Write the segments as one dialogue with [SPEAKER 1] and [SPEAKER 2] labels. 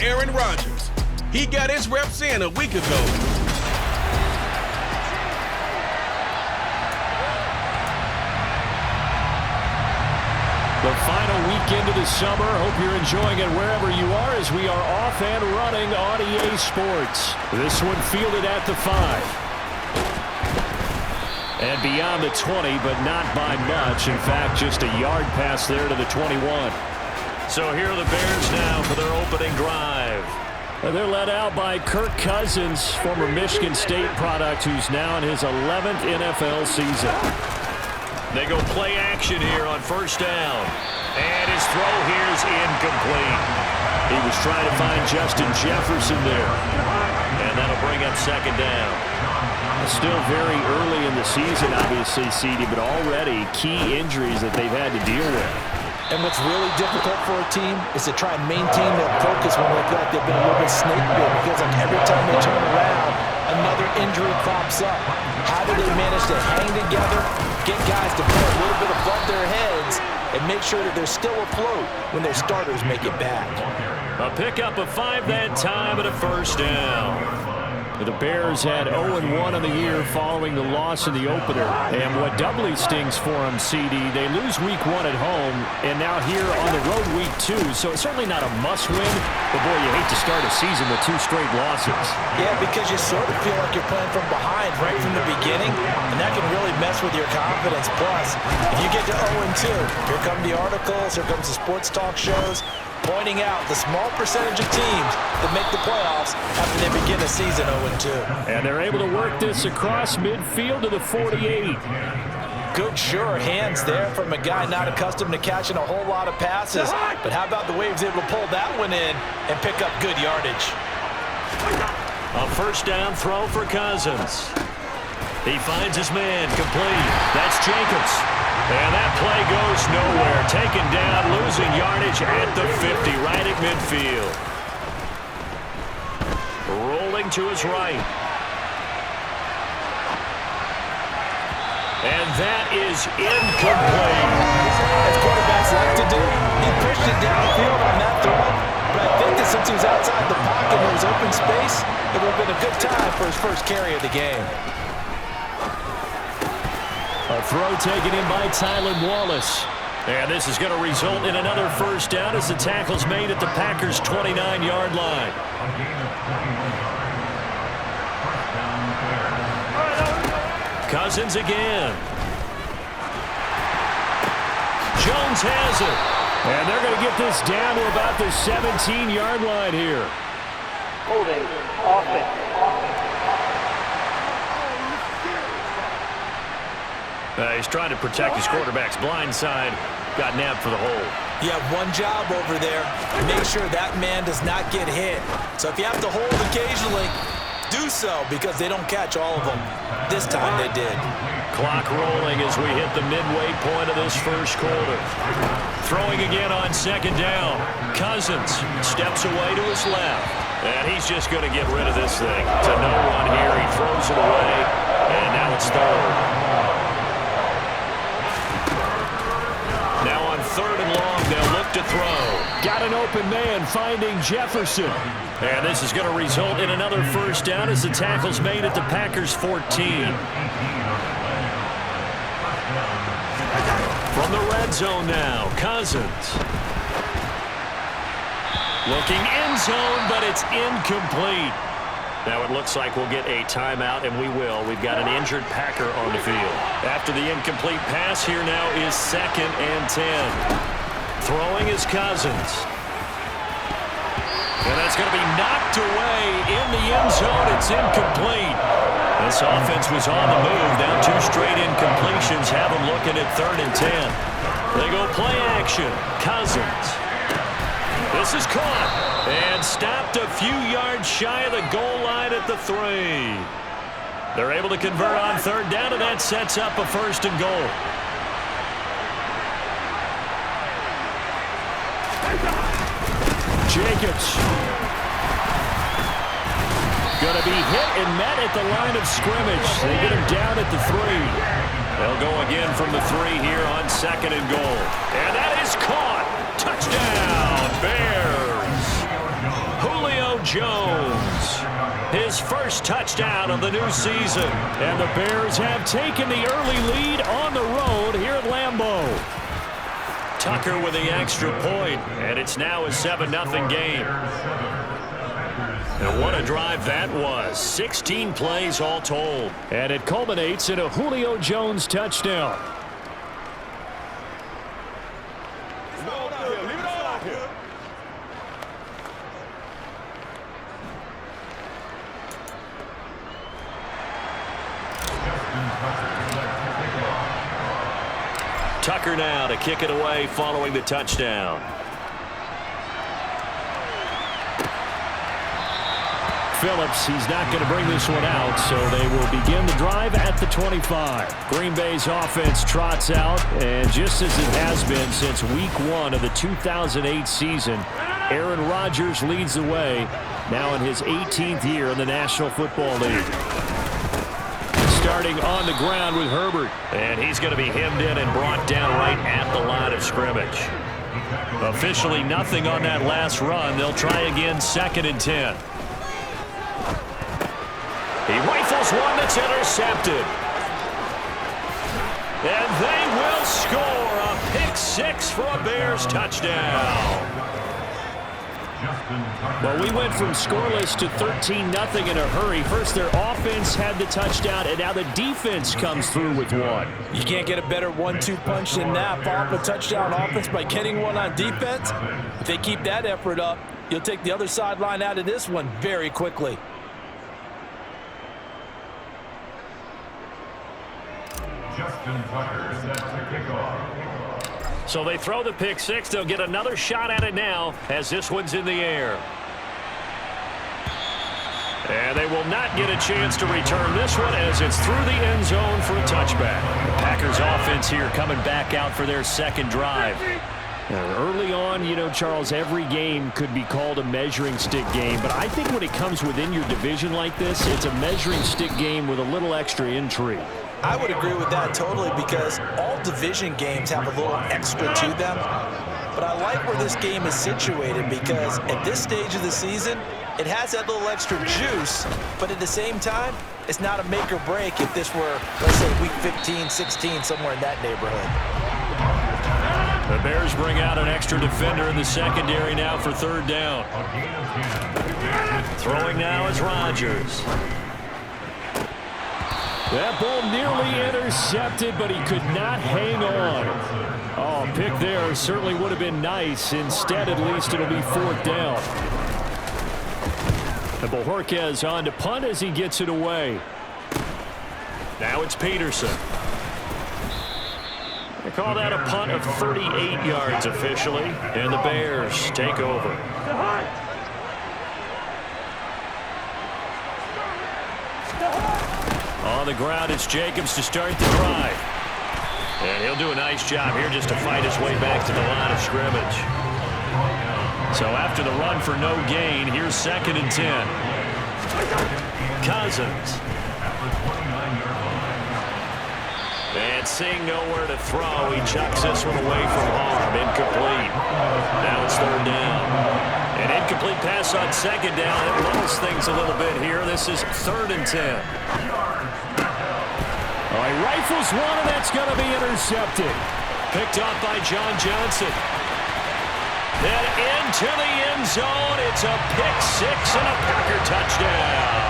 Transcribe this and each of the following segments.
[SPEAKER 1] Aaron Rodgers. He got his reps in a week ago.
[SPEAKER 2] The final weekend of the summer. Hope you're enjoying it wherever you are as we are off and running on EA Sports. This one fielded at the 5. And beyond the 20, but not by much. In fact, just a yard pass there to the 21.
[SPEAKER 3] So here are the Bears now for their opening drive.
[SPEAKER 2] They're led out by Kirk Cousins, former Michigan State product, who's now in his 11th NFL season.
[SPEAKER 3] They go play action here on first down. And his throw here is incomplete.
[SPEAKER 2] He was trying to find Justin Jefferson there.
[SPEAKER 3] And that'll bring up second down.
[SPEAKER 2] Still very early in the season, obviously, CD, but already key injuries that they've had to deal with.
[SPEAKER 4] And what's really difficult for a team is to try and maintain their focus when they feel like they've been a little bit snake bit. It feels like every time they turn around, another injury crops up. How do they manage to hang together, get guys to play a little bit above their heads, and make sure that they're still afloat when their starters make it back?
[SPEAKER 3] A pickup of 5 that time and a first down.
[SPEAKER 2] The Bears had 0-1 on the year following the loss in the opener. And what doubly stings for them, CD, they lose week 1 at home, and now here on the road week 2. So it's certainly not a must-win, but boy, you hate to start a season with 2 straight losses.
[SPEAKER 4] Yeah, because you sort of feel like you're playing from behind right from the beginning, and that can really mess with your confidence. Plus, if you get to 0-2, here come the articles, here comes the sports talk shows, pointing out the small percentage of teams that make the playoffs after they begin a season 0-2.
[SPEAKER 2] And they're able to work this across midfield to the 48.
[SPEAKER 4] Good, sure hands there from a guy not accustomed to catching a whole lot of passes. But how about the way he was able to pull that one in and pick up good yardage?
[SPEAKER 3] A first down throw for Cousins. He finds his man complete. That's Jacobs. And that play goes nowhere. Taken down, losing yardage at the 50, right at midfield. Rolling to his right. And that is incomplete.
[SPEAKER 4] As quarterbacks like to do, he pushed it downfield on that throw. But I think that since he was outside the pocket and there was open space, it would have been a good time for his first carry of the game.
[SPEAKER 2] A throw taken in by Tylan Wallace.
[SPEAKER 3] And this is going to result in another first down as the tackle's made at the Packers' 29-yard line. Cousins again. Jones has it.
[SPEAKER 2] And they're going to get this down to about the 17-yard line here.
[SPEAKER 5] Holding offense.
[SPEAKER 3] He's trying to protect his quarterback's blind side. Got nabbed for the hole.
[SPEAKER 4] You have one job over there. Make sure that man does not get hit. So if you have to hold occasionally, do so because they don't catch all of them. This time they did.
[SPEAKER 3] Clock rolling as we hit the midway point of this first quarter. Throwing again on second down. Cousins steps away to his left. And he's just going to get rid of this thing. To no one here. He throws it away. And now it's third. Now on third and long, they'll look to throw.
[SPEAKER 2] Got an open man finding Jefferson.
[SPEAKER 3] And this is going to result in another first down as the tackle's made at the Packers' 14. From the red zone now, Cousins. Looking end zone, but it's incomplete. Now it looks like we'll get a timeout, and we will. We've got an injured Packer on the field. After the incomplete pass, here now is 2nd and 10. Throwing is Cousins. And that's going to be knocked away in the end zone. It's incomplete. This offense was on the move. Now 2 straight incompletions have them looking at 3rd and 10. They go play action. Cousins. This is caught and stopped a few yards shy of the goal line at the 3. They're able to convert on 3rd down, and that sets up a 1st and goal.
[SPEAKER 2] Jacobs. Going to be hit and met at the line of scrimmage. They get him down at the 3.
[SPEAKER 3] They'll go again from the 3 here on 2nd and goal. And that is caught. Touchdown, Bears. Who Jones. His first touchdown of the new season.
[SPEAKER 2] And the Bears have taken the early lead on the road here at Lambeau.
[SPEAKER 3] Tucker with the extra point, and it's now a 7-0 game. And what a drive that was. 16 plays all told.
[SPEAKER 2] And it culminates in a Julio Jones touchdown.
[SPEAKER 3] Tucker now to kick it away following the touchdown.
[SPEAKER 2] Phillips, he's not going to bring this one out, so they will begin the drive at the 25. Green Bay's offense trots out, and just as it has been since week 1 of the 2008 season, Aaron Rodgers leads the way, now in his 18th year in the National Football League. Starting on the ground with Herbert.
[SPEAKER 3] And he's going to be hemmed in and brought down right at the line of scrimmage. Officially nothing on that last run. They'll try again 2nd and 10. He rifles one that's intercepted. And they will score a pick 6 for a Bears touchdown.
[SPEAKER 2] Well, we went from scoreless to 13-0 in a hurry. First, their offense had the touchdown, and now the defense comes through with one.
[SPEAKER 4] You can't get a better 1-2 punch than that. Follow up a touchdown offense by getting one on defense. If they keep that effort up, you'll take the other sideline out of this one very quickly.
[SPEAKER 3] So they throw the pick 6. They'll get another shot at it now as this one's in the air. And they will not get a chance to return this one as it's through the end zone for a touchback. The Packers offense here coming back out for their second drive.
[SPEAKER 2] Early on, you know, Charles, every game could be called a measuring stick game. But I think when it comes within your division like this, it's a measuring stick game with a little extra intrigue.
[SPEAKER 4] I would agree with that totally because all division games have a little extra to them. But I like where this game is situated because at this stage of the season, it has that little extra juice, but at the same time, it's not a make or break if this were, let's say, week 15, 16, somewhere in that neighborhood.
[SPEAKER 3] The Bears bring out an extra defender in the secondary now for 3rd down. Throwing now is Rodgers.
[SPEAKER 2] That ball nearly intercepted, but he could not hang on. Oh, pick there certainly would have been nice. Instead, at least it'll be 4th down. And Bojorquez on to punt as he gets it away.
[SPEAKER 3] Now it's Peterson. They call that a punt of 38 yards officially, and the Bears take over. On the ground, it's Jacobs to start the drive. And he'll do a nice job here just to fight his way back to the line of scrimmage. So after the run for no gain, here's 2nd and 10. Cousins. And seeing nowhere to throw, he chucks this one away from harm. Incomplete. Now it's 3rd down. An incomplete pass on 2nd down. It lulls things a little bit here. This is 3rd and 10.
[SPEAKER 2] Oh, he rifles one, and that's going to be intercepted.
[SPEAKER 3] Picked up by John Johnson. Then into the end zone. It's a pick 6 and a Packer touchdown.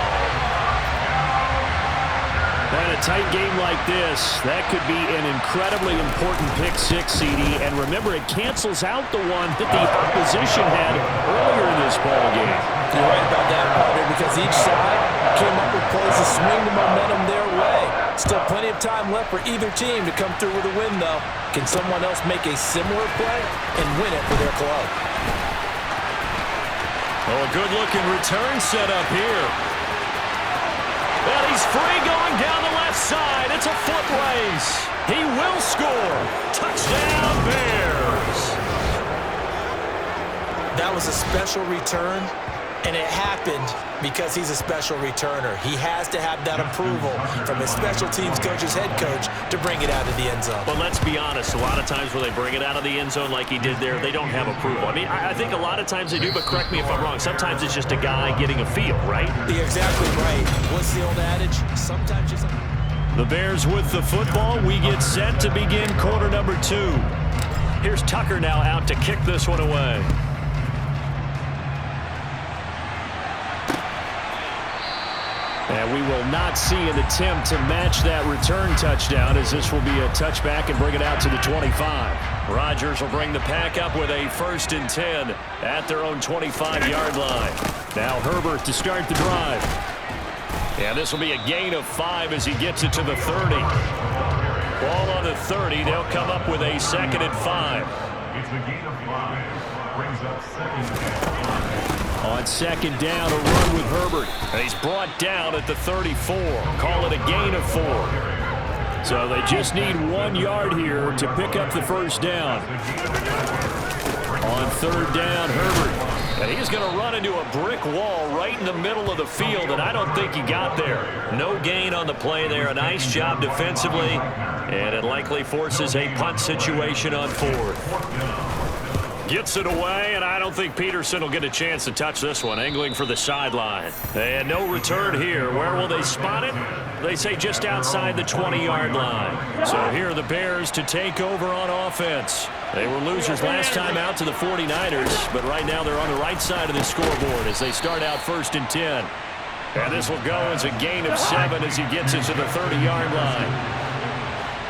[SPEAKER 2] And a tight game like this, that could be an incredibly important pick 6, CD. And remember, it cancels out the one that the opposition had earlier in this ball game.
[SPEAKER 4] You're right about that, partner, because each side came up with plays to swing the momentum their way. Still plenty of time left for either team to come through with a win, though. Can someone else make a similar play and win it for their club?
[SPEAKER 3] Oh, a good-looking return set up here. And he's free going down the left side. It's a foot race. He will score. Touchdown, Bears.
[SPEAKER 4] That was a special return. And it happened because he's a special returner. He has to have that approval from his special teams coach, his head coach, to bring it out of the end zone.
[SPEAKER 3] But let's be honest, a lot of times when they bring it out of the end zone like he did there, they don't have approval. I mean, I think a lot of times they do, but correct me if I'm wrong. Sometimes it's just a guy getting a feel, right?
[SPEAKER 4] You're exactly right. What's the old adage? Sometimes just...
[SPEAKER 2] The Bears with the football. We get set to begin quarter number 2. Here's Tucker now out to kick this one away. And we will not see an attempt to match that return touchdown, as this will be a touchback and bring it out to the 25.
[SPEAKER 3] Rodgers will bring the pack up with a 1st and 10 at their own 25-yard line.
[SPEAKER 2] Now Herbert to start the drive.
[SPEAKER 3] And this will be a gain of 5 as he gets it to the 30. Ball on the 30. They'll come up with a 2nd and 5.
[SPEAKER 6] It's a gain of 5. Brings up 2nd.
[SPEAKER 2] On 2nd down, a run with Herbert.
[SPEAKER 3] And he's brought down at the 34. Call it a gain of 4.
[SPEAKER 2] So they just need 1 yard here to pick up the 1st down. On 3rd down, Herbert.
[SPEAKER 3] And he's going to run into a brick wall right in the middle of the field, and I don't think he got there. No gain on the play there. A nice job defensively, and it likely forces a punt situation on 4th. Gets it away, and I don't think Peterson will get a chance to touch this one. Angling for the sideline. And no return here. Where will they spot it? They say just outside the 20-yard line. So here are the Bears to take over on offense. They were losers last time out to the 49ers, but right now they're on the right side of the scoreboard as they start out 1st and 10. And this will go as a gain of 7 as he gets it to the 30-yard line.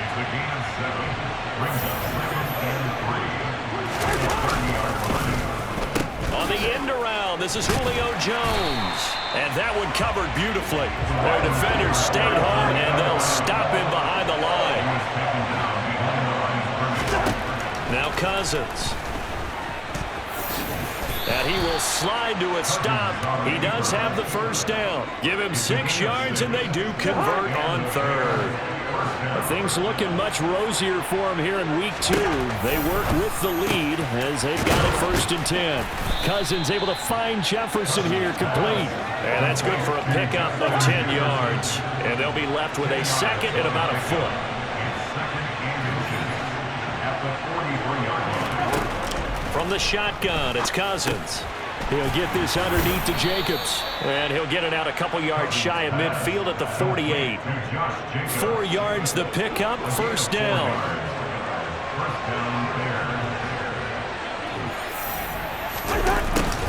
[SPEAKER 6] It's a gain of 7. Brings up 2nd and 3.
[SPEAKER 3] On the end around, this is Julio Jones. And that one covered beautifully. Their defenders stayed home, and they'll stop him behind the line. Now Cousins. And he will slide to a stop. He does have the 1st down. Give him 6 yards, and they do convert on 3rd.
[SPEAKER 2] Things looking much rosier for him here in week 2. They work with the lead as they've got it 1st and 10. Cousins able to find Jefferson here, complete.
[SPEAKER 3] And that's good for a pickup of 10 yards. And they'll be left with a 2nd and about a foot. From the shotgun, it's Cousins.
[SPEAKER 2] He'll get this underneath to Jacobs.
[SPEAKER 3] And he'll get it out a couple yards shy of midfield at the 48. 4 yards the pickup, 1st down.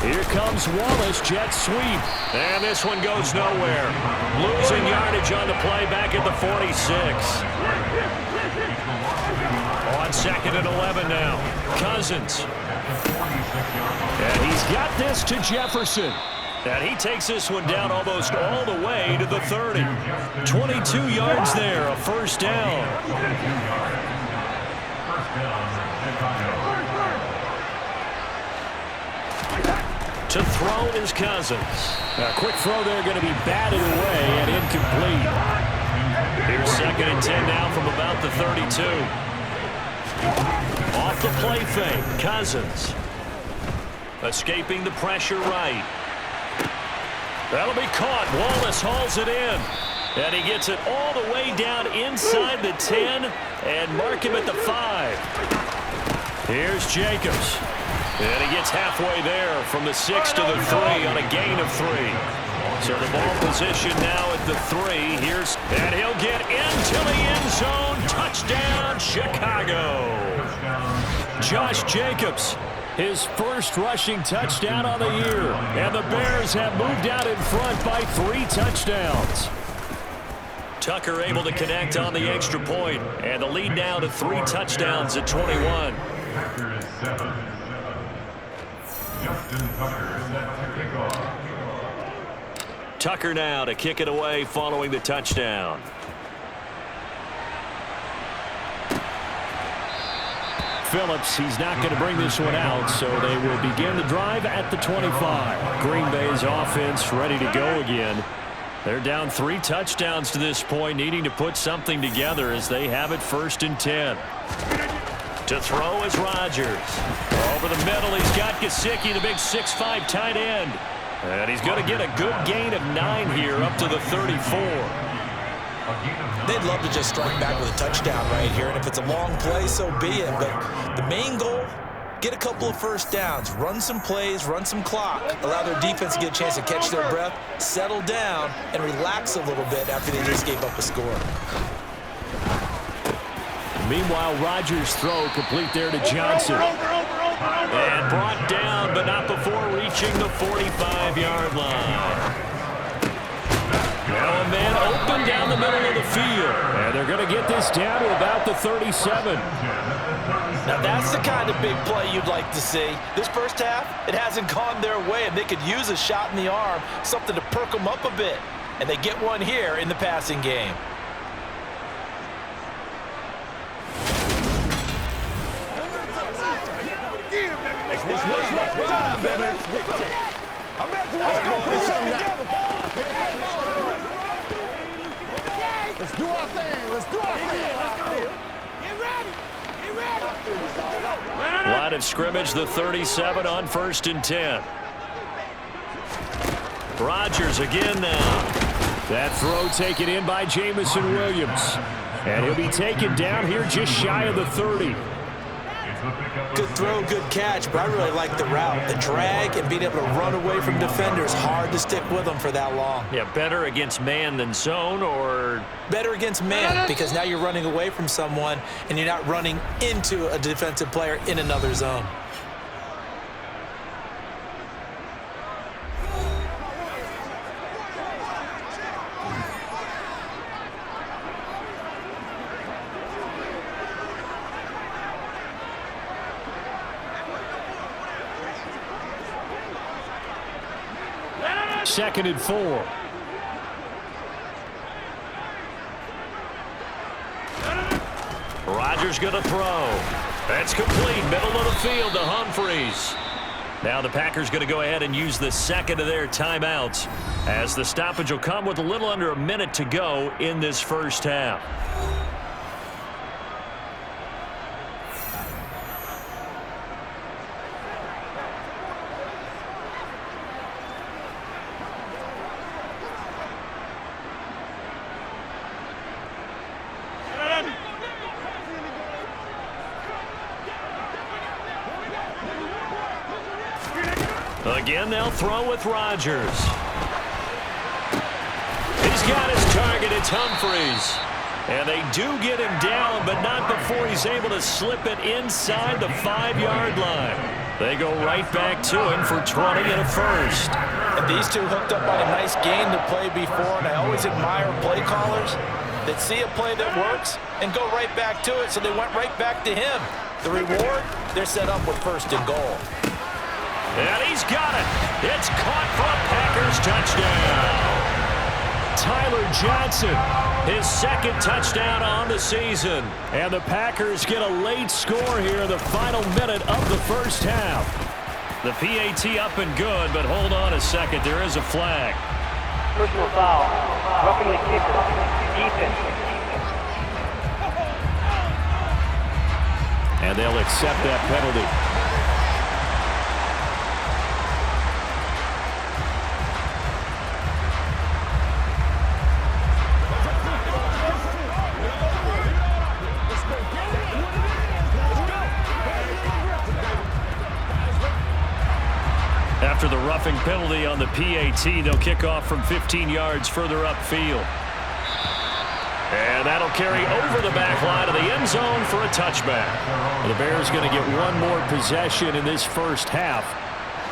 [SPEAKER 2] Here comes Wallace, jet sweep.
[SPEAKER 3] And this one goes nowhere. Losing yardage on the play back at the 46. On 2nd and 11 now. Cousins.
[SPEAKER 2] And he's got this to Jefferson.
[SPEAKER 3] And he takes this one down almost all the way to the 30. 22 yards there, a 1st down. To throw is Cousins.
[SPEAKER 2] A quick throw there going to be batted away and incomplete.
[SPEAKER 3] Here's 2nd and 10 now from about the 32. Off the play fake, Cousins. Escaping the pressure right. That'll be caught. Wallace hauls it in. And he gets it all the way down inside the 10 and mark him at the 5. Here's Jacobs. And he gets halfway there from the 6 to the 3 on a gain of 3. So the ball position now at the 3. And he'll get into the end zone. Touchdown, Chicago.
[SPEAKER 2] Josh Jacobs, his 1st rushing touchdown on the year. And the Bears have moved out in front by 3 touchdowns.
[SPEAKER 3] Tucker able to connect on the extra point. And the lead now to 3 touchdowns at 21.
[SPEAKER 6] Tucker is 7. Justin Tucker set to kick off.
[SPEAKER 3] Tucker now to kick it away following the touchdown.
[SPEAKER 2] Phillips, he's not going to bring this one out, so they will begin the drive at the 25. Green Bay's offense ready to go again. They're down 3 touchdowns to this point, needing to put something together as they have it 1st and 10. To throw is Rodgers. Over the middle, he's got Gesicki, the big 6'5" tight end.
[SPEAKER 3] And he's going to get a good gain of 9 here up to the 34.
[SPEAKER 4] They'd love to just strike back with a touchdown right here, and if it's a long play, so be it. But the main goal, get a couple of first downs, run some plays, run some clock, allow their defense to get a chance to catch their breath, settle down, and relax a little bit after they just gave up a score.
[SPEAKER 2] Meanwhile, Rodgers' throw complete there to Johnson.
[SPEAKER 3] And brought down, but not before reaching the 45-yard line. Now a man open down the middle of the field.
[SPEAKER 2] And they're going to get this down to about the 37.
[SPEAKER 4] Now that's the kind of big play you'd like to see. This first half, it hasn't gone their way, and they could use a shot in the arm, something to perk them up a bit. And they get one here in the passing game.
[SPEAKER 7] Let's do our thing. Let's do our thing. Get ready. Get ready.
[SPEAKER 3] Line of scrimmage, the 37 on 1st and 10. Rodgers again now.
[SPEAKER 2] That throw taken in by Jamison Williams. And he'll be taken down here just shy of the 30.
[SPEAKER 4] Good throw, good catch, but I really like the route. The drag and being able to run away from defenders, hard to stick with them for that long.
[SPEAKER 3] Yeah, better against man than zone, or?
[SPEAKER 4] Better against man, because now you're running away from someone and you're not running into a defensive player in another zone.
[SPEAKER 2] Second and 4.
[SPEAKER 3] Rodgers going to throw. That's complete. Middle of the field to Humphries. Now the Packers going to go ahead and use the second of their timeouts, as the stoppage will come with a little under a minute to go in this first half. Again, they'll throw with Rodgers. He's got his target. It's Humphries. And they do get him down, but not before he's able to slip it inside the 5-yard line. They go right back to him for 20 and a first.
[SPEAKER 4] And these two hooked up on a nice game to play before, and I always admire play callers that see a play that works and go right back to it, so they went right back to him. The reward, they're set up with 1st and goal.
[SPEAKER 3] And he's got it. It's caught for a Packers touchdown.
[SPEAKER 2] Tyler Johnson,
[SPEAKER 3] his second touchdown on the season.
[SPEAKER 2] And the Packers get a late score here in the final minute of the first half.
[SPEAKER 3] The PAT up and good, but hold on a second. There is a flag.
[SPEAKER 5] Personal foul. Roughing the kicker. Defense.
[SPEAKER 2] And they'll accept that penalty.
[SPEAKER 3] After the roughing penalty on the PAT, they'll kick off from 15 yards further upfield. And that'll carry over the back line of the end zone for a touchback.
[SPEAKER 2] Well, the Bears going to get one more possession in this first half.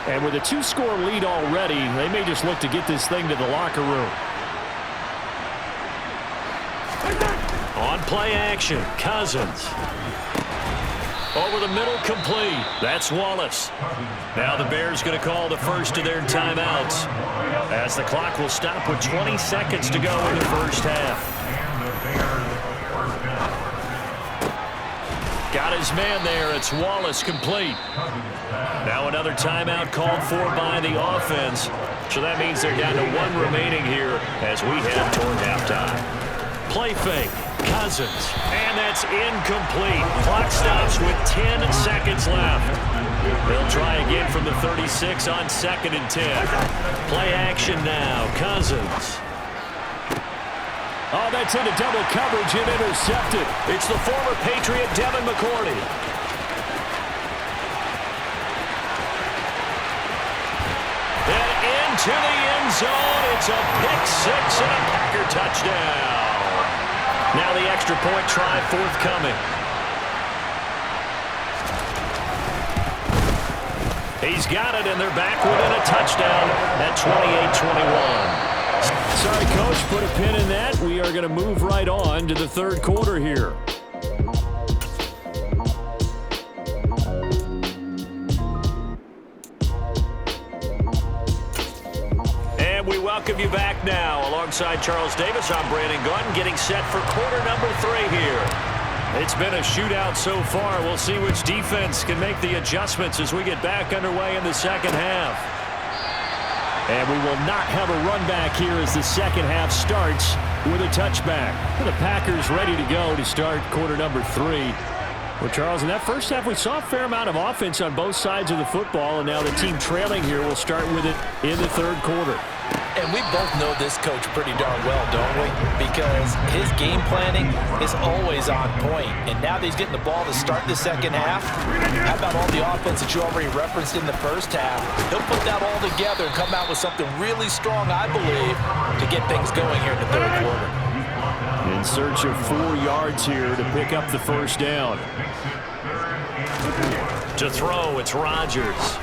[SPEAKER 2] And with a 2-score lead already, they may just look to get this thing to the locker room.
[SPEAKER 3] On play action, Cousins. Over the middle, complete. That's Wallace. Now the Bears going to call the first of their timeouts, as the clock will stop with 20 seconds to go in the first half. Got his man there. It's Wallace, complete. Now another timeout called for by the offense. So that means they're down to 1 remaining here as we head toward halftime. Play fake. Cousins. And that's incomplete. Clock stops with 10 seconds left. They'll try again from the 36 on 2nd and 10. Play action now. Cousins.
[SPEAKER 2] Oh, that's into double coverage and intercepted.
[SPEAKER 3] It's the former Patriot Devin McCourty. And into the end zone. It's a pick six and a Packer touchdown. Now the extra point try forthcoming. He's got it, and they're back within a touchdown at 28-21.
[SPEAKER 2] Sorry, Coach, put a pin in that. We are going to move right on to the third quarter here.
[SPEAKER 3] And we welcome you back now. Alongside Charles Davis, I'm Brandon Gordon, getting set for quarter number 3 here. It's been a shootout so far. We'll see which defense can make the adjustments as we get back underway in the second half.
[SPEAKER 2] And we will not have a run back here as the second half starts with a touchback. The Packers ready to go to start quarter number 3. Well, Charles, in that first half, we saw a fair amount of offense on both sides of the football, and now the team trailing here will start with it in the third quarter.
[SPEAKER 4] And we both know this coach pretty darn well, don't we? Because his game planning is always on point. And now that he's getting the ball to start the second half, how about all the offense that you already referenced in the first half? He'll put that all together and come out with something really strong, I believe, to get things going here in the third quarter.
[SPEAKER 2] In search of 4 yards here to pick up the first down.
[SPEAKER 3] To throw, it's Rodgers.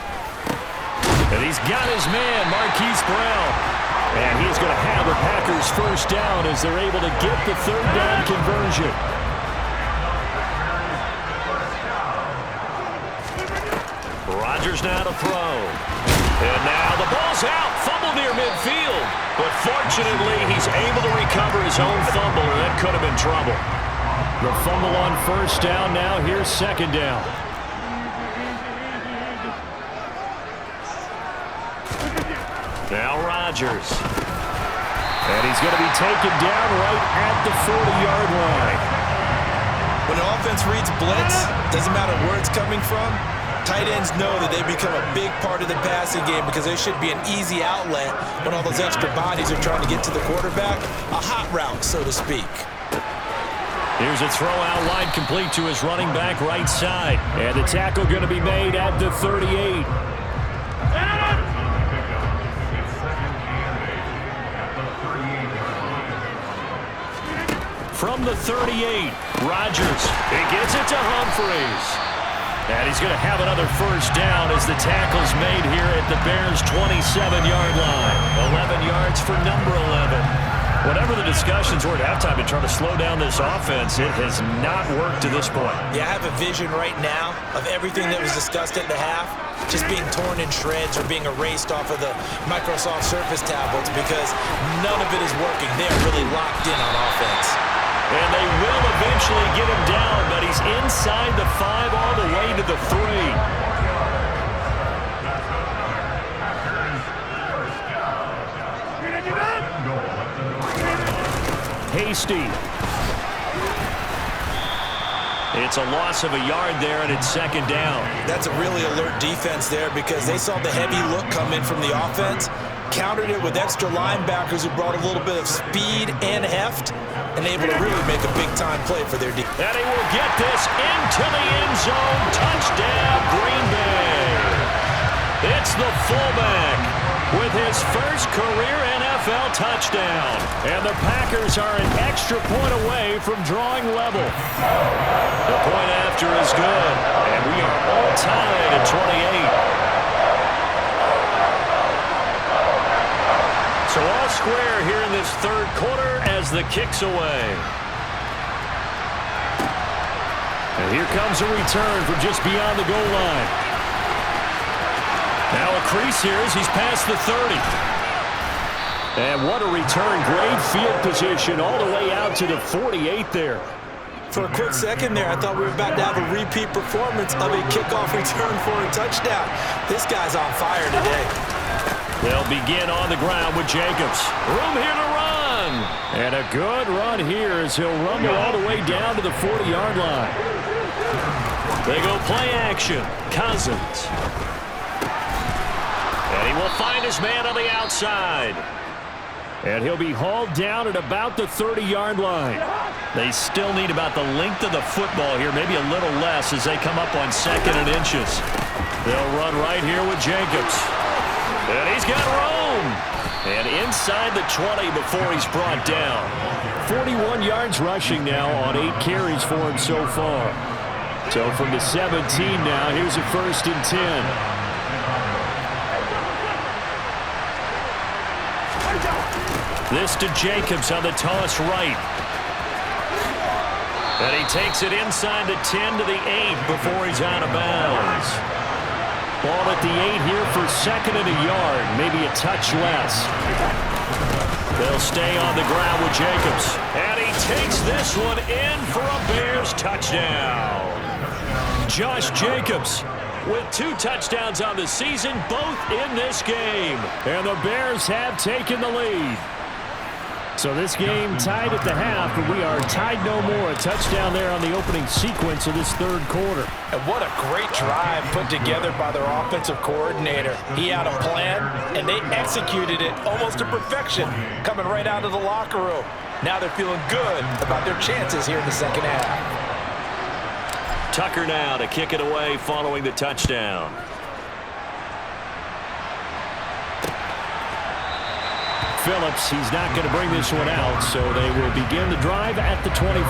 [SPEAKER 3] And he's got his man, Marquise Brown. And he's going to have the Packers first down as they're able to get the third down conversion. Rodgers now to throw. And now the ball's out. Fumble near midfield. But fortunately, he's able to recover his own fumble, or that could have been trouble.
[SPEAKER 2] The fumble on first down. Now here's second down.
[SPEAKER 3] Now Rodgers.
[SPEAKER 2] And he's going to be taken down right at the 40-yard line.
[SPEAKER 4] When an offense reads blitz, doesn't matter where it's coming from, tight ends know that they become a big part of the passing game because there should be an easy outlet when all those extra bodies are trying to get to the quarterback. A hot route, so to speak.
[SPEAKER 3] Here's a throw out wide complete to his running back right side.
[SPEAKER 2] And the tackle going to be made at the 38.
[SPEAKER 3] From the 38, Rodgers. He gets it to Humphries. And he's going to have another first down as the tackle's made here at the Bears' 27-yard line. 11 yards for number 11. Whatever the discussions were at halftime to try to slow down this offense, it has not worked to this point.
[SPEAKER 4] Yeah, I have a vision right now of everything that was discussed at the half just being torn in shreds or being erased off of the Microsoft Surface tablets because none of it is working. They're really locked in on offense.
[SPEAKER 3] And they will eventually get him down, but he's inside the 5 all the way to the 3.
[SPEAKER 2] Hasty.
[SPEAKER 3] It's a loss of a yard there, and it's second down.
[SPEAKER 4] That's a really alert defense there because they saw the heavy look come in from the offense, countered it with extra linebackers who brought a little bit of speed and heft, and able to really make a big-time play for their defense.
[SPEAKER 3] And he will get this into the end zone. Touchdown, Green Bay. It's the fullback with his first career NFL touchdown. And the Packers are an extra point away from drawing level. The point after is good. And we are all tied at 28. So all square here in this third quarter as the kick's away.
[SPEAKER 2] And here comes a return from just beyond the goal line.
[SPEAKER 3] Now a crease here as he's past the 30.
[SPEAKER 2] And what a return. Great field position all the way out to the 48 there.
[SPEAKER 4] For a quick second there, I thought we were about to have a repeat performance of a kickoff return for a touchdown. This guy's on fire today.
[SPEAKER 3] They'll begin on the ground with Jacobs. Room here to run. run.
[SPEAKER 2] And a good run here as he'll rumble all the way down to the 40-yard line.
[SPEAKER 3] They go play action. Cousins. And he will find his man on the outside.
[SPEAKER 2] And he'll be hauled down at about the 30-yard line.
[SPEAKER 3] They still need about the length of the football here, maybe a little less as they come up on 2nd and inches. They'll run right here with Jacobs. And he's got room. And inside the 20 before he's brought down.
[SPEAKER 2] 41 yards rushing now on 8 carries for him so far. So from the 17 now, here's a 1st and 10.
[SPEAKER 3] This to Jacobs on the toss right. And he takes it inside the 10 to the 8 before he's out of bounds.
[SPEAKER 2] Ball at the 8 here for 2nd and a yard, maybe a touch less.
[SPEAKER 3] They'll stay on the ground with Jacobs. And he takes this one in for a Bears touchdown. Josh Jacobs with 2 touchdowns on the season, both in this game.
[SPEAKER 2] And the Bears have taken the lead. So this game tied at the half, but we are tied no more. A touchdown there on the opening sequence of this 3rd quarter.
[SPEAKER 4] And what a great drive put together by their offensive coordinator. He had a plan, and they executed it almost to perfection, coming right out of the locker room. Now they're feeling good about their chances here in the 2nd half.
[SPEAKER 3] Tucker now to kick it away following the touchdown.
[SPEAKER 2] Phillips, he's not going to bring this one out, so they will begin the drive at the 25.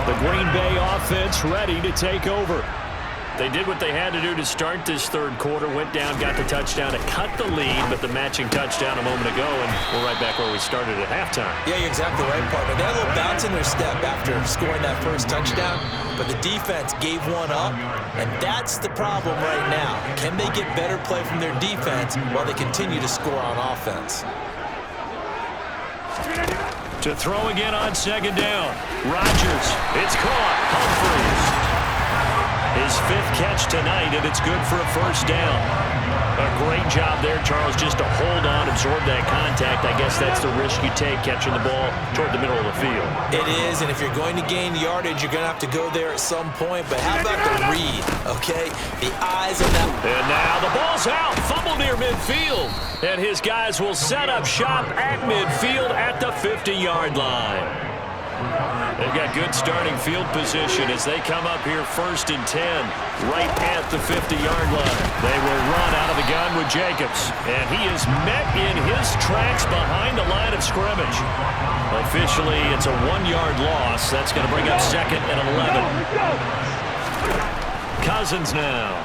[SPEAKER 2] The Green Bay offense ready to take over.
[SPEAKER 3] They did what they had to do to start this 3rd quarter, went down, got the touchdown to cut the lead, but the matching touchdown a moment ago, and we're right back where we started at halftime.
[SPEAKER 4] Yeah, you're exactly right, partner. They had a little bounce in their step after scoring that first touchdown, but the defense gave one up, and that's the problem right now. Can they get better play from their defense while they continue to score on offense?
[SPEAKER 3] To throw again on 2nd down. Rodgers. It's caught. Humphries. His 5th catch tonight, and it's good for a 1st down. A great job there, Charles, just to hold on, absorb that contact. I guess that's the risk you take catching the ball toward the middle of the field.
[SPEAKER 4] It is, and if you're going to gain yardage, you're going to have to go there at some point. But how about the read, okay? The eyes on that.
[SPEAKER 3] And now the ball's out. Fumble near midfield. And his guys will set up shop at midfield at the 50-yard line. They've got good starting field position as they come up here 1st and 10, right at the 50-yard line. They will run out of the gun with Jacobs, and he is met in his tracks behind the line of scrimmage. Officially, it's a 1-yard loss. That's going to bring up 2nd and 11. Cousins now.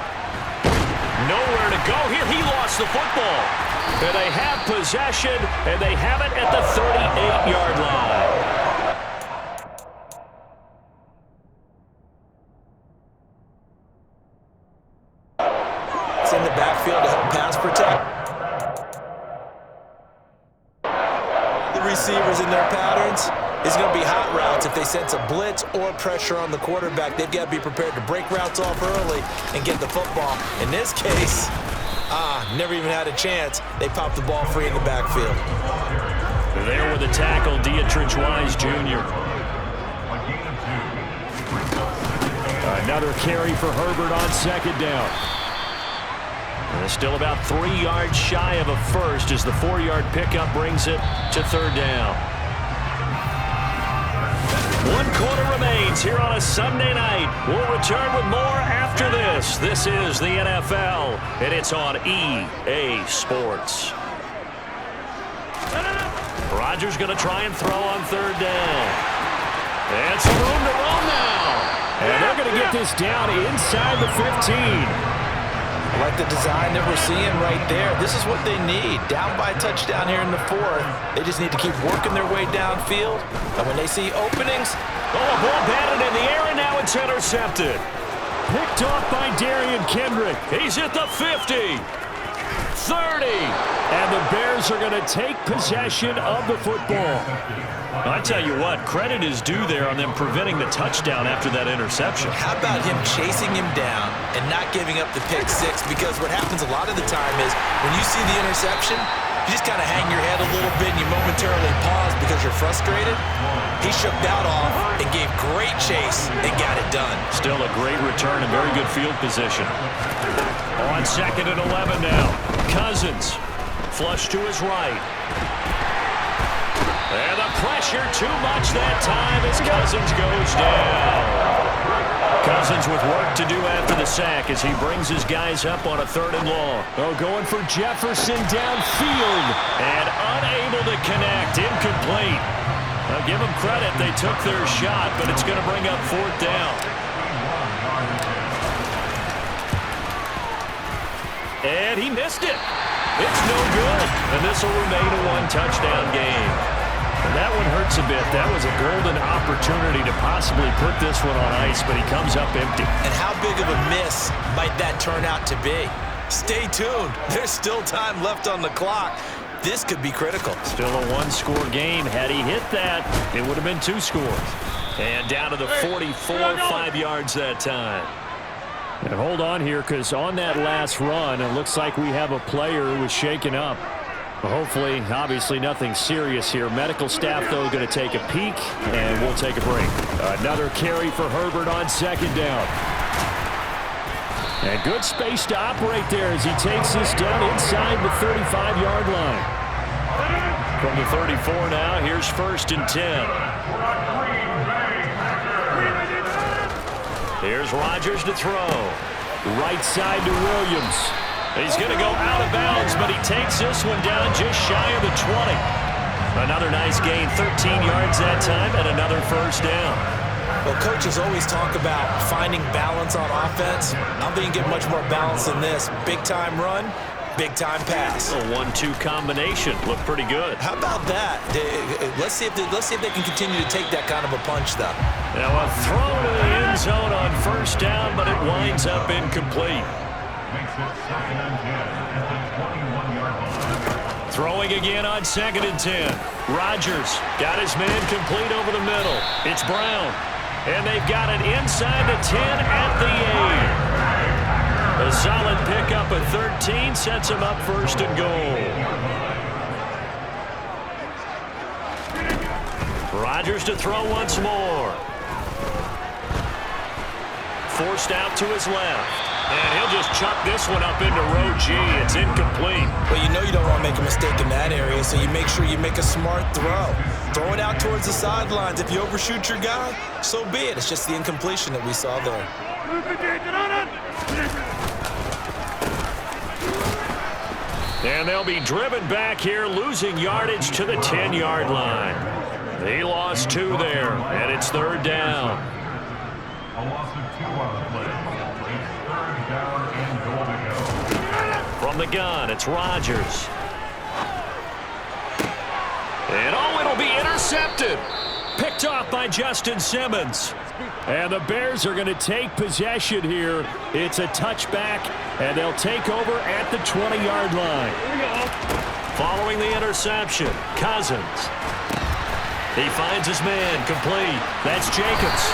[SPEAKER 3] Nowhere to go here. He lost the football. And they have possession, and they have it at the 38-yard line.
[SPEAKER 4] In the backfield to help pass protect. The receivers in their patterns is going to be hot routes if they sense a blitz or pressure on the quarterback. They've got to be prepared to break routes off early and get the football. In this case, never even had a chance. They popped the ball free in the backfield.
[SPEAKER 3] There with the tackle, Dietrich Wise Jr.
[SPEAKER 2] Another carry for Herbert on 2nd down.
[SPEAKER 3] They're still about 3 yards shy of a 1st as the 4-yard pickup brings it to 3rd down. 1 quarter remains here on a Sunday night. We'll return with more after this. This is the NFL, and it's on EA Sports. Rodgers going to try and throw on 3rd down. And some room to roam now.
[SPEAKER 2] And they're going to get this down inside the 15.
[SPEAKER 4] I like the design that we're seeing right there. This is what they need. Down by a touchdown here in the 4th. They just need to keep working their way downfield. And when they see openings...
[SPEAKER 3] Oh, a ball batted in the air, and now it's intercepted.
[SPEAKER 2] Picked off by Darian Kendrick.
[SPEAKER 3] He's at the 50. 30.
[SPEAKER 2] And the Bears are going to take possession of the football.
[SPEAKER 3] I tell you what, credit is due there on them preventing the touchdown after that interception.
[SPEAKER 4] How about him chasing him down and not giving up the pick 6? Because what happens a lot of the time is when you see the interception, you just kind of hang your head a a little bit and you momentarily pause because you're frustrated, he shook that off and gave great chase and got it done.
[SPEAKER 3] Still a great return and very good field position. On 2nd and 11 now. Cousins. Flush to his right. And the pressure too much that time as Cousins goes down. Cousins with work to do after the sack as he brings his guys up on a 3rd and long.
[SPEAKER 2] Oh, going for Jefferson downfield.
[SPEAKER 3] And unable to connect. Incomplete. Now give them credit. They took their shot, but it's going to bring up 4th down. And he missed it. It's no good. And this will remain a 1-touchdown game. And that one hurts a bit. That was a golden opportunity to possibly put this one on ice, but he comes up empty.
[SPEAKER 4] And how big of a miss might that turn out to be? Stay tuned. There's still time left on the clock. This could be critical.
[SPEAKER 3] Still a 1-score game. Had he hit that, it would have been 2 scores. And down to the 44, 5 yards that time.
[SPEAKER 2] And hold on here, because on that last run, it looks like we have a player who was shaken up. Hopefully, obviously nothing serious here. Medical staff, though, going to take a peek, and we'll take a break. Another carry for Herbert on 2nd down. And good space to operate there as he takes this down inside the 35-yard line.
[SPEAKER 3] From the 34 now, here's 1st and 10. Here's Rodgers to throw.
[SPEAKER 2] Right side to Williams.
[SPEAKER 3] He's going to go out of bounds, but he takes this one down just shy of the 20. Another nice gain, 13 yards that time, and another 1st down.
[SPEAKER 4] Well, coaches always talk about finding balance on offense. I don't think you get much more balance than this. Big-time run, big-time pass.
[SPEAKER 3] A 1-2 combination. Looked pretty good.
[SPEAKER 4] How about that? Let's see if they can continue to take that kind of a punch, though.
[SPEAKER 3] Now a throw to the end zone on 1st down, but it winds up incomplete.
[SPEAKER 6] Makes it 2nd and 10 at the 21-yard line.
[SPEAKER 3] Throwing again on 2nd and 10. Rodgers got his man complete over the middle. It's Brown. And they've got it inside the 10 at the 8. A solid pickup at 13 sets him up 1st and goal. Rodgers to throw once more. Forced out to his left. And he'll just chuck this one up into row G. It's incomplete.
[SPEAKER 4] Well, you know you don't want to make a mistake in that area, so you make sure you make a smart throw. Throw it out towards the sidelines. If you overshoot your guy, so be it. It's just the incompletion that we saw there.
[SPEAKER 3] And they'll be driven back here, losing yardage to the 10-yard line. He lost 2 there, and it's 3rd down.
[SPEAKER 6] A loss of 2 on the play. It's 3rd down and goal to go.
[SPEAKER 3] From the gun, it's Rodgers. And it'll be intercepted. Picked off by Justin Simmons.
[SPEAKER 2] And the Bears are going to take possession here. It's a touchback, and they'll take over at the 20-yard line.
[SPEAKER 3] Following the interception, Cousins. He finds his man complete. That's Jacobs.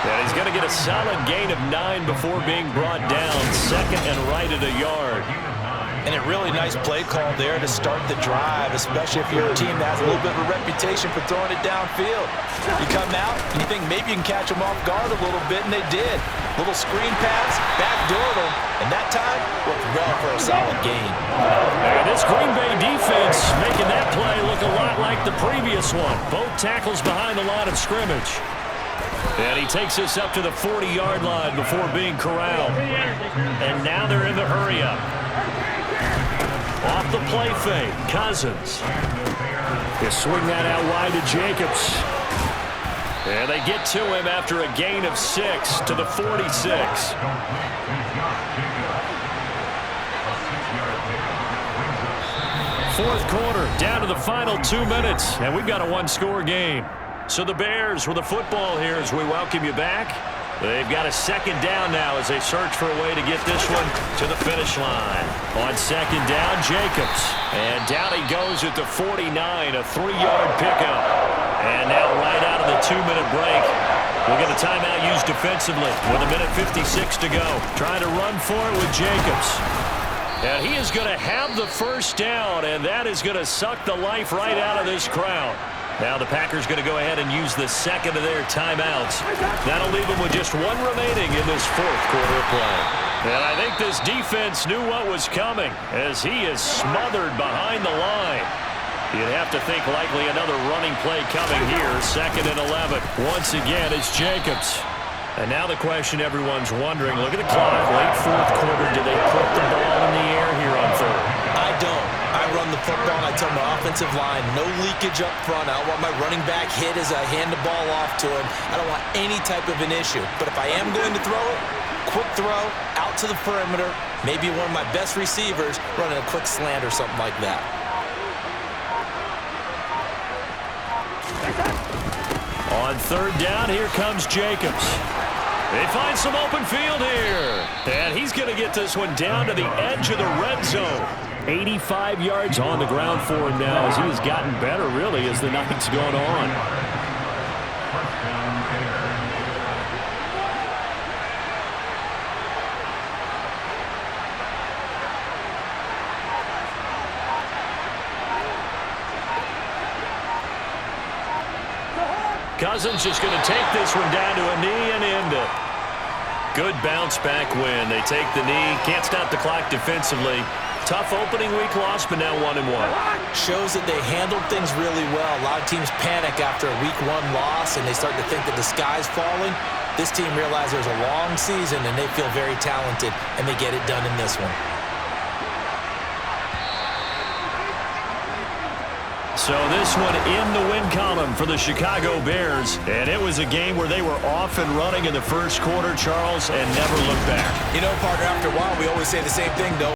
[SPEAKER 3] And he's going to get a solid gain of 9 before being brought down. 2nd and right at a yard.
[SPEAKER 4] And a really nice play call there to start the drive, especially if you're a team that has a little bit of a reputation for throwing it downfield. You come out and you think maybe you can catch them off guard a little bit, and they did. Little screen pass, backdoored them, and that time worked well for a solid gain.
[SPEAKER 3] And this Green Bay defense making that play look a lot like the previous one. Both tackles behind the line of scrimmage. And he takes us up to the 40-yard line before being corralled. And now they're in the hurry-up. Off the play fake, Cousins.
[SPEAKER 2] They swing that out wide to Jacobs.
[SPEAKER 3] And they get to him after a gain of 6 to the 46. Fourth quarter, down to the final 2 minutes, and we've got a 1-score game. So the Bears with the football here as we welcome you back. They've got a 2nd down now as they search for a way to get this one to the finish line. On 2nd down, Jacobs. And down he goes at the 49, a 3-yard pickup. And now right out of the 2-minute break, we'll get a timeout used defensively with 1:56 to go. Trying to run for it with Jacobs. And he is going to have the first down, and that is going to suck the life right out of this crowd. Now the Packers going to go ahead and use the second of their timeouts. That'll leave them with just one remaining in this fourth quarter of play. And I think this defense knew what was coming as he is smothered behind the line. You'd have to think likely another running play coming here. 2nd and 11. Once again, it's Jacobs. And now the question everyone's wondering, look at the clock, late fourth quarter, do they put the ball in the air here on third?
[SPEAKER 4] I don't. I run the football, and I tell my offensive line, no leakage up front. I don't want my running back hit as I hand the ball off to him. I don't want any type of an issue. But if I am going to throw it, quick throw, out to the perimeter, maybe one of my best receivers running a quick slant or something like that.
[SPEAKER 3] On third down, here comes Jacobs. They find some open field here. And he's going to get this one down to the edge of the red zone.
[SPEAKER 2] 85 yards on the ground for him now as he has gotten better, really, as the night's gone on.
[SPEAKER 3] Cousins just going to take this one down to a knee and end it. Good bounce back win. They take the knee. Can't stop the clock defensively. Tough opening week loss, but now 1-1.
[SPEAKER 4] Shows that they handled things really well. A lot of teams panic after a week 1 loss, and they start to think that the sky's falling. This team realized there's a long season, and they feel very talented, and they get it done in this one.
[SPEAKER 3] So this one in the win column for the Chicago Bears. And it was a game where they were off and running in the first quarter, Charles, and never looked back.
[SPEAKER 4] You know, partner, after a while, we always say the same thing, though.